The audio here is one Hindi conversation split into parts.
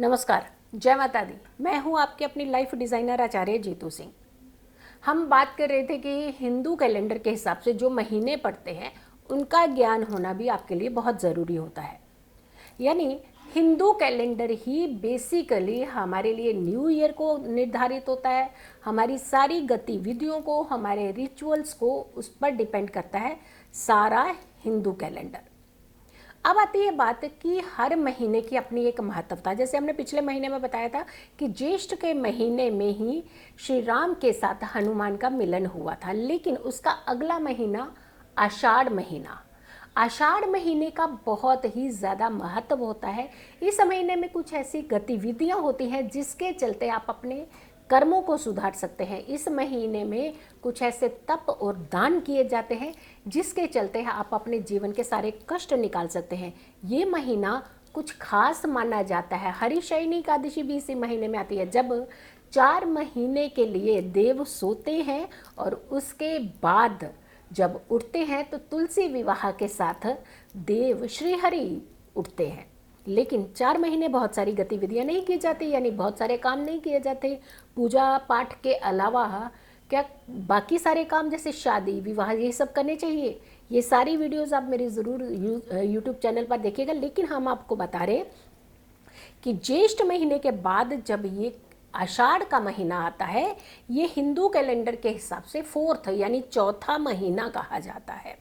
नमस्कार, जय माता दी। मैं हूं आपके अपनी लाइफ डिज़ाइनर आचार्य जीतू सिंह। हम बात कर रहे थे कि हिंदू कैलेंडर के हिसाब से जो महीने पड़ते हैं उनका ज्ञान होना भी आपके लिए बहुत ज़रूरी होता है। यानी हिंदू कैलेंडर ही बेसिकली हमारे लिए न्यू ईयर को निर्धारित होता है, हमारी सारी गतिविधियों को, हमारे रिचुअल्स को उस पर डिपेंड करता है सारा हिंदू कैलेंडर। अब आती है बात कि हर महीने की अपनी एक महत्वता। जैसे हमने पिछले महीने में बताया था कि ज्येष्ठ के महीने में ही श्री राम के साथ हनुमान का मिलन हुआ था, लेकिन उसका अगला महीना आषाढ़ महीना, आषाढ़ महीने का बहुत ही ज़्यादा महत्व होता है। इस महीने में कुछ ऐसी गतिविधियां होती हैं जिसके चलते आप अपने कर्मों को सुधार सकते हैं। इस महीने में कुछ ऐसे तप और दान किए जाते हैं जिसके चलते आप अपने जीवन के सारे कष्ट निकाल सकते हैं। ये महीना कुछ खास माना जाता है। हरिशयनी एकादशी भी इसी महीने में आती है, जब 4 महीने के लिए देव सोते हैं और उसके बाद जब उठते हैं तो तुलसी विवाह के साथ देव श्री हरि उठते हैं। लेकिन 4 महीने बहुत सारी गतिविधियां नहीं की जाती, यानी बहुत सारे काम नहीं किए जाते। पूजा पाठ के अलावा क्या बाकी सारे काम जैसे शादी विवाह ये सब करने चाहिए। ये सारी वीडियोस आप मेरी ज़रूर यूट्यूब चैनल पर देखिएगा। लेकिन हम आपको बता रहे कि ज्येष्ठ महीने के बाद जब ये आषाढ़ का महीना आता है, ये हिंदू कैलेंडर के हिसाब से 4th यानी चौथा महीना कहा जाता है।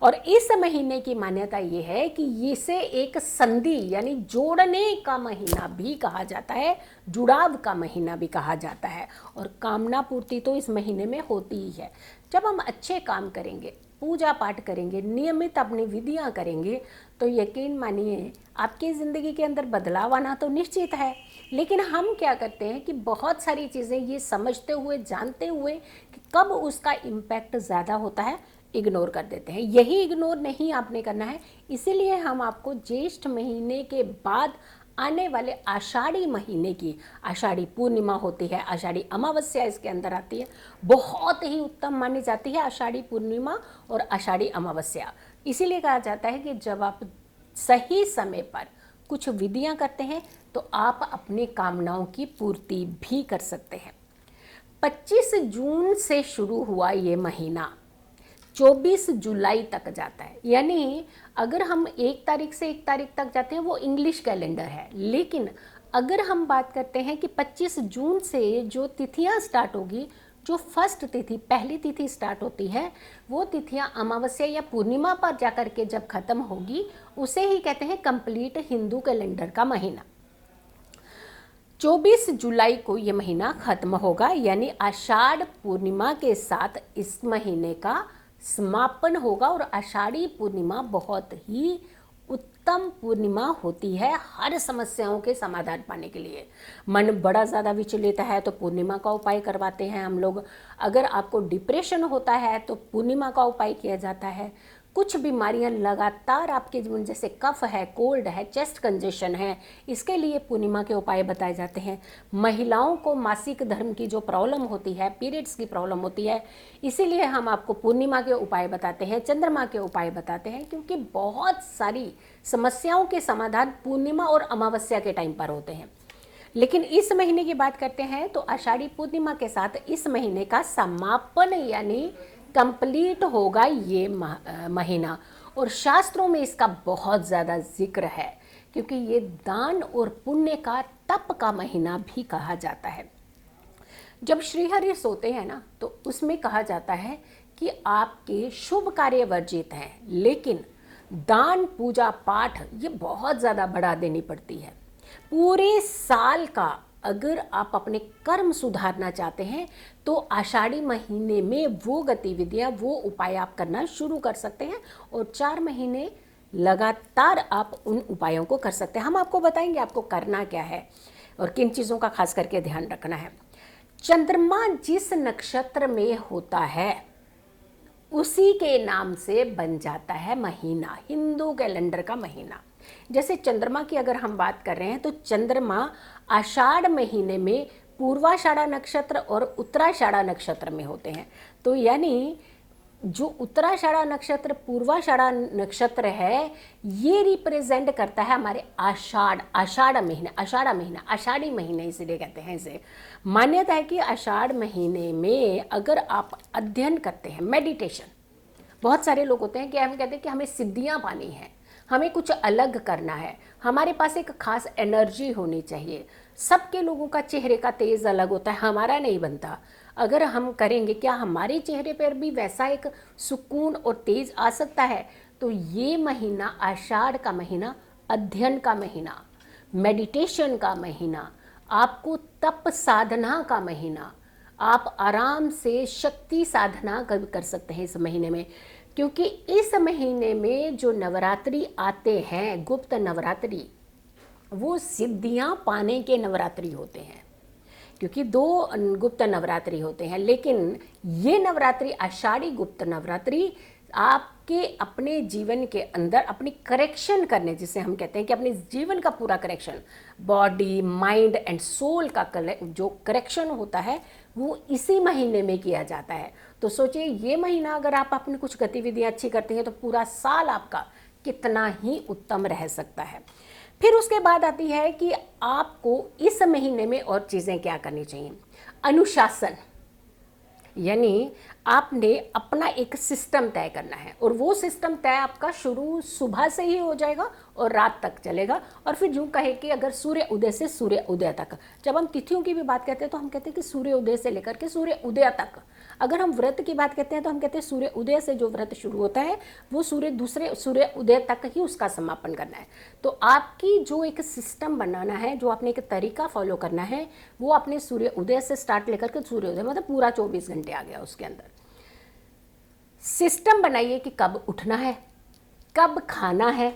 और इस महीने की मान्यता ये है कि इसे एक संधि यानी जोड़ने का महीना भी कहा जाता है, जुड़ाव का महीना भी कहा जाता है। और कामना पूर्ति तो इस महीने में होती ही है। जब हम अच्छे काम करेंगे, पूजा पाठ करेंगे, नियमित अपनी विधियां करेंगे, तो यकीन मानिए आपकी ज़िंदगी के अंदर बदलाव आना तो निश्चित है। लेकिन हम क्या करते हैं कि बहुत सारी चीज़ें ये समझते हुए, जानते हुए कि कब उसका इम्पैक्ट ज़्यादा होता है, इग्नोर कर देते हैं। यही इग्नोर नहीं आपने करना है। इसीलिए हम आपको ज्येष्ठ महीने के बाद आने वाले आषाढ़ी महीने की, आषाढ़ी पूर्णिमा होती है, आषाढ़ी अमावस्या इसके अंदर आती है, बहुत ही उत्तम मानी जाती है आषाढ़ी पूर्णिमा और आषाढ़ी अमावस्या। इसीलिए कहा जाता है कि जब आप सही समय पर कुछ विधियां करते हैं तो आप अपनी कामनाओं की पूर्ति भी कर सकते हैं। 25 जून से शुरू हुआ ये महीना 24 जुलाई तक जाता है। यानी अगर हम 1 तारीख से 1 तारीख तक जाते हैं वो इंग्लिश कैलेंडर है। लेकिन अगर हम बात करते हैं कि 25 जून से जो तिथियां स्टार्ट होगी, जो फर्स्ट तिथि, पहली तिथि स्टार्ट होती है, वो तिथियां अमावस्या या पूर्णिमा पर जाकर के जब खत्म होगी, उसे ही कहते हैं कंप्लीट हिंदू कैलेंडर का महीना। 24 जुलाई को ये महीना खत्म होगा, यानी आषाढ़ पूर्णिमा के साथ इस महीने का समापन होगा। और आषाढ़ी पूर्णिमा बहुत ही उत्तम पूर्णिमा होती है हर समस्याओं के समाधान पाने के लिए। मन बड़ा ज़्यादा विचलित है तो पूर्णिमा का उपाय करवाते हैं हम लोग। अगर आपको डिप्रेशन होता है तो पूर्णिमा का उपाय किया जाता है। कुछ बीमारियां लगातार आपके जीवन, जैसे कफ है, कोल्ड है, चेस्ट कंजेशन है, इसके लिए पूर्णिमा के उपाय बताए जाते हैं। महिलाओं को मासिक धर्म की जो प्रॉब्लम होती है, पीरियड्स की प्रॉब्लम होती है, इसीलिए हम आपको पूर्णिमा के उपाय बताते हैं, चंद्रमा के उपाय बताते हैं, क्योंकि बहुत सारी समस्याओं के समाधान पूर्णिमा और अमावस्या के टाइम पर होते हैं। लेकिन इस महीने की बात करते हैं तो आषाढ़ी पूर्णिमा के साथ इस महीने का समापन यानी कंप्लीट होगा ये महीना। और शास्त्रों में इसका बहुत ज़्यादा जिक्र है, क्योंकि ये दान और पुण्य का, तप का महीना भी कहा जाता है। जब श्रीहरि सोते हैं ना, तो उसमें कहा जाता है कि आपके शुभ कार्य वर्जित हैं, लेकिन दान, पूजा पाठ ये बहुत ज़्यादा बढ़ा देनी पड़ती है। पूरे साल का अगर आप अपने कर्म सुधारना चाहते हैं तो आषाढ़ी महीने में वो गतिविधियां, वो उपाय आप करना शुरू कर सकते हैं। और 4 महीने लगातार आप उन उपायों को कर सकते हैं। हम आपको बताएंगे आपको करना क्या है और किन चीज़ों का खास करके ध्यान रखना है। चंद्रमा जिस नक्षत्र में होता है उसी के नाम से बन जाता है महीना, हिंदू कैलेंडर का महीना। जैसे चंद्रमा की अगर हम बात कर रहे हैं तो चंद्रमा आषाढ़ महीने में पूर्वाषाढ़ा नक्षत्र और उत्तराषाढ़ा नक्षत्र में होते हैं। तो यानी जो उत्तराषाढ़ा नक्षत्र पूर्वाषाढ़ा नक्षत्र है, ये रिप्रेजेंट करता है हमारे आषाढ़ महीना, आषाढ़ी महीने इसलिए कहते हैं इसे। मान्यता है कि आषाढ़ महीने में अगर आप अध्ययन करते हैं, मेडिटेशन, बहुत सारे लोग होते हैं कि हम कहते हैं कि हमें सिद्धियां पानी है, हमें कुछ अलग करना है, हमारे पास एक खास एनर्जी होनी चाहिए। सबके लोगों का चेहरे का तेज अलग होता है, हमारा नहीं बनता। अगर हम करेंगे, क्या हमारे चेहरे पर भी वैसा एक सुकून और तेज आ सकता है? तो ये महीना, आषाढ़ का महीना, अध्ययन का महीना, मेडिटेशन का महीना, आपको तप साधना का महीना, आप आराम से शक्ति साधना कर सकते हैं इस महीने में। क्योंकि इस महीने में जो नवरात्रि आते हैं, गुप्त नवरात्रि, वो सिद्धियां पाने के नवरात्रि होते हैं। क्योंकि 2 गुप्त नवरात्रि होते हैं, लेकिन ये नवरात्रि, आषाढ़ी गुप्त नवरात्रि, आपके अपने जीवन के अंदर अपनी करेक्शन करने, जिसे हम कहते हैं कि अपने जीवन का पूरा correction, body, mind and soul का जो करेक्शन होता है, वो इसी महीने में किया जाता है। तो सोचिए, ये महीना अगर आप अपनी कुछ गतिविधियां अच्छी करते हैं तो पूरा साल आपका कितना ही उत्तम रह सकता है। फिर उसके बाद आती है कि आपको इस महीने में और चीज़ें क्या करनी चाहिए। अनुशासन, यानी आपने अपना एक सिस्टम तय करना है, और वो सिस्टम तय आपका शुरू सुबह से ही हो जाएगा और रात तक चलेगा। और फिर यूँ कहे कि अगर सूर्य उदय से सूर्य उदय तक, जब हम तिथियों की भी बात करते हैं तो हम कहते हैं कि सूर्य उदय से लेकर के सूर्य उदय तक। अगर हम व्रत की बात करते हैं तो हम कहते हैं सूर्य उदय से जो व्रत शुरू होता है वो दूसरे सूर्य उदय तक ही उसका समापन करना है। तो आपकी जो एक सिस्टम बनाना है, जो आपने एक तरीका फॉलो करना है, वो आपने सूर्य उदय से स्टार्ट लेकर के सूर्य उदय, मतलब पूरा 24 घंटे आ गया उसके अंदर। सिस्टम बनाइए कि कब उठना है, कब खाना है,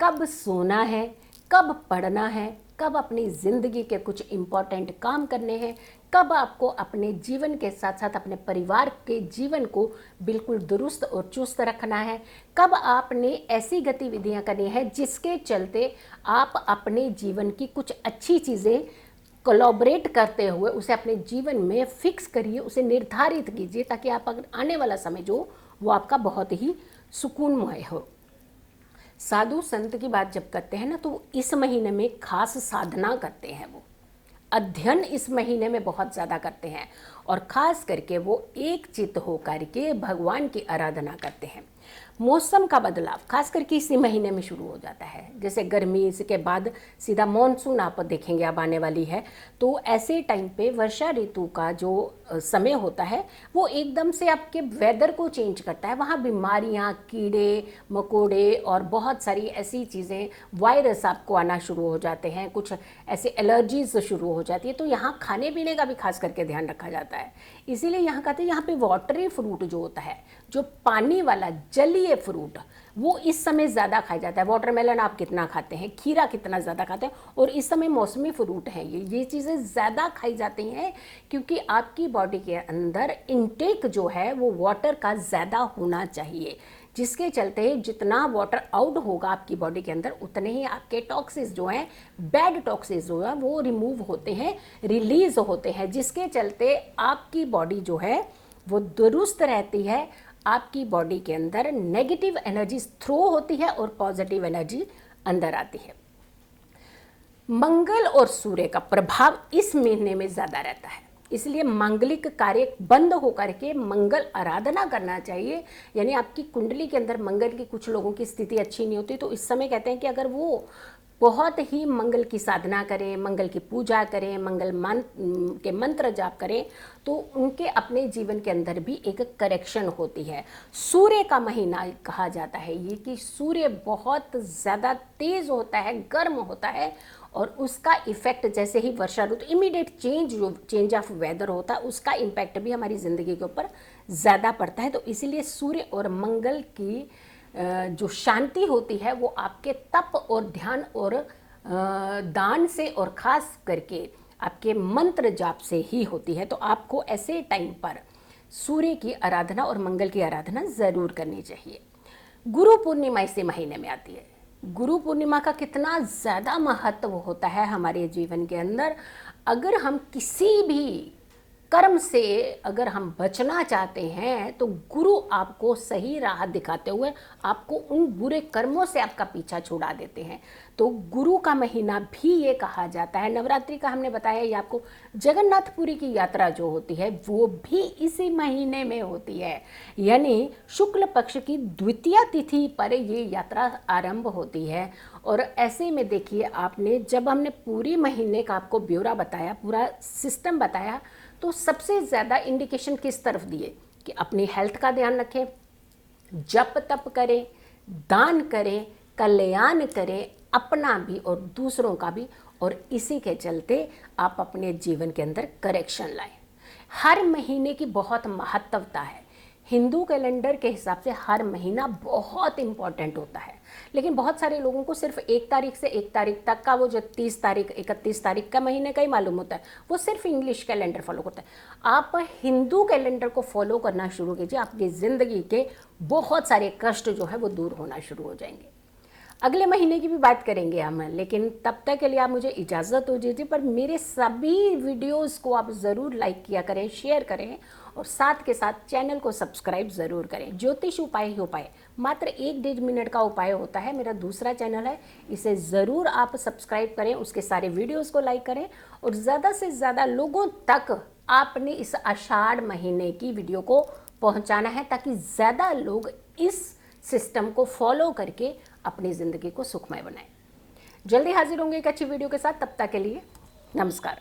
कब सोना है, कब पढ़ना है, कब अपनी ज़िंदगी के कुछ इम्पॉर्टेंट काम करने हैं, कब आपको अपने जीवन के साथ साथ अपने परिवार के जीवन को बिल्कुल दुरुस्त और चुस्त रखना है, कब आपने ऐसी गतिविधियां करनी है जिसके चलते आप अपने जीवन की कुछ अच्छी चीज़ें कोलैबोरेट करते हुए उसे अपने जीवन में फिक्स करिए, उसे निर्धारित कीजिए, ताकि आप अगर आने वाला समय जो वो आपका बहुत ही सुकूनमय हो। साधु संत की बात जब करते हैं ना, तो इस महीने में खास साधना करते हैं, वो अध्ययन इस महीने में बहुत ज़्यादा करते हैं, और ख़ास करके वो एक चित्त होकर के भगवान की आराधना करते हैं। मौसम का बदलाव खास करके इसी महीने में शुरू हो जाता है। जैसे गर्मी, इसके बाद सीधा मॉनसून आप देखेंगे अब आने वाली है, तो ऐसे टाइम पे वर्षा ऋतु का जो समय होता है वो एकदम से आपके वेदर को चेंज करता है। वहाँ बीमारियाँ, कीड़े मकोड़े और बहुत सारी ऐसी चीज़ें, वायरस आपको आना शुरू हो जाते हैं, कुछ ऐसे एलर्जीज शुरू हो जाती है। तो यहाँ खाने पीने का भी खास करके ध्यान रखा जाता है। इसीलिए यहाँ कहते हैं, यहाँ पे वाटरी फ्रूट जो होता है, जो पानी वाला जलीय फ्रूट, वो इस समय ज़्यादा खाया जाता है। वाटरमेलन आप कितना खाते हैं, खीरा कितना ज़्यादा खाते हैं, और इस समय मौसमी फ्रूट है ये चीज़ें ज़्यादा खाई जाती हैं, क्योंकि आपकी बॉडी के अंदर इनटेक जो है वो वाटर का ज़्यादा होना चाहिए, जिसके चलते जितना वाटर आउट होगा आपकी बॉडी के अंदर, उतने ही आपके टॉक्सिस जो हैं, बैड टॉक्सिस जो है वो रिमूव होते हैं, रिलीज होते हैं, जिसके चलते आपकी बॉडी जो है वो दुरुस्त रहती है। आपकी बॉडी के अंदर नेगेटिव एनर्जी थ्रो होती है और पॉजिटिव एनर्जी अंदर आती है। मंगल और सूर्य का प्रभाव इस महीने में ज़्यादा रहता है, इसलिए मांगलिक कार्य बंद होकर के मंगल आराधना करना चाहिए। यानी आपकी कुंडली के अंदर मंगल की, कुछ लोगों की स्थिति अच्छी नहीं होती, तो इस समय कहते हैं कि अगर वो बहुत ही मंगल की साधना करें, मंगल की पूजा करें, मंगल के मंत्र जाप करें, तो उनके अपने जीवन के अंदर भी एक करेक्शन होती है। सूर्य का महीना कहा जाता है ये, कि सूर्य बहुत ज़्यादा तेज़ होता है, गर्म होता है, और उसका इफ़ेक्ट जैसे ही वर्षा ऋतु इमीडिएट चेंज ऑफ वेदर होता है, उसका इम्पैक्ट भी हमारी ज़िंदगी के ऊपर ज़्यादा पड़ता है। तो इसीलिए सूर्य और मंगल की जो शांति होती है वो आपके तप और ध्यान और दान से, और ख़ास करके आपके मंत्र जाप से ही होती है। तो आपको ऐसे टाइम पर सूर्य की आराधना और मंगल की आराधना ज़रूर करनी चाहिए। गुरु पूर्णिमा इसी महीने में आती है। गुरु पूर्णिमा का कितना ज़्यादा महत्व होता है हमारे जीवन के अंदर। अगर हम किसी भी कर्म से अगर हम बचना चाहते हैं तो गुरु आपको सही राह दिखाते हुए आपको उन बुरे कर्मों से आपका पीछा छुड़ा देते हैं। तो गुरु का महीना भी ये कहा जाता है। नवरात्रि का हमने बताया ये आपको, जगन्नाथपुरी की यात्रा जो होती है वो भी इसी महीने में होती है, यानी शुक्ल पक्ष की द्वितीय तिथि पर ये यात्रा आरंभ होती है। और ऐसे में देखिए, आपने जब हमने पूरी महीने का आपको ब्यौरा बताया, पूरा सिस्टम बताया, तो सबसे ज़्यादा इंडिकेशन किस तरफ दिए कि अपनी हेल्थ का ध्यान रखें, जप तप करें, दान करें, कल्याण करें, अपना भी और दूसरों का भी, और इसी के चलते आप अपने जीवन के अंदर करेक्शन लाएं। हर महीने की बहुत महत्वता है। हिंदू कैलेंडर के हिसाब से हर महीना बहुत इम्पॉर्टेंट होता है, लेकिन बहुत सारे लोगों को सिर्फ 1 तारीख से 1 तारीख तक का वो जो 30 तारीख 31 तारीख का महीने का ही मालूम होता है, वो सिर्फ इंग्लिश कैलेंडर फॉलो करता है। आप हिंदू कैलेंडर को फॉलो करना शुरू कीजिए, आपकी ज़िंदगी के बहुत सारे कष्ट जो है वो दूर होना शुरू हो जाएंगे। अगले महीने की भी बात करेंगे हम, लेकिन तब तक के लिए आप मुझे इजाज़त हो दीजिए। पर मेरे सभी वीडियोस को आप ज़रूर लाइक किया करें, शेयर करें, और साथ के साथ चैनल को सब्सक्राइब ज़रूर करें। ज्योतिष उपाय ही उपाय मात्र 1-1.5 मिनट का उपाय होता है, मेरा दूसरा चैनल है, इसे ज़रूर आप सब्सक्राइब करें, उसके सारे वीडियोस को लाइक करें, और ज़्यादा से ज़्यादा लोगों तक आपने इस आषाढ़ महीने की वीडियो को पहुँचाना है, ताकि ज़्यादा लोग इस सिस्टम को फॉलो करके अपनी ज़िंदगी को सुखमय बनाएं। जल्दी हाजिर होंगे एक अच्छी वीडियो के साथ, तब तक के लिए नमस्कार।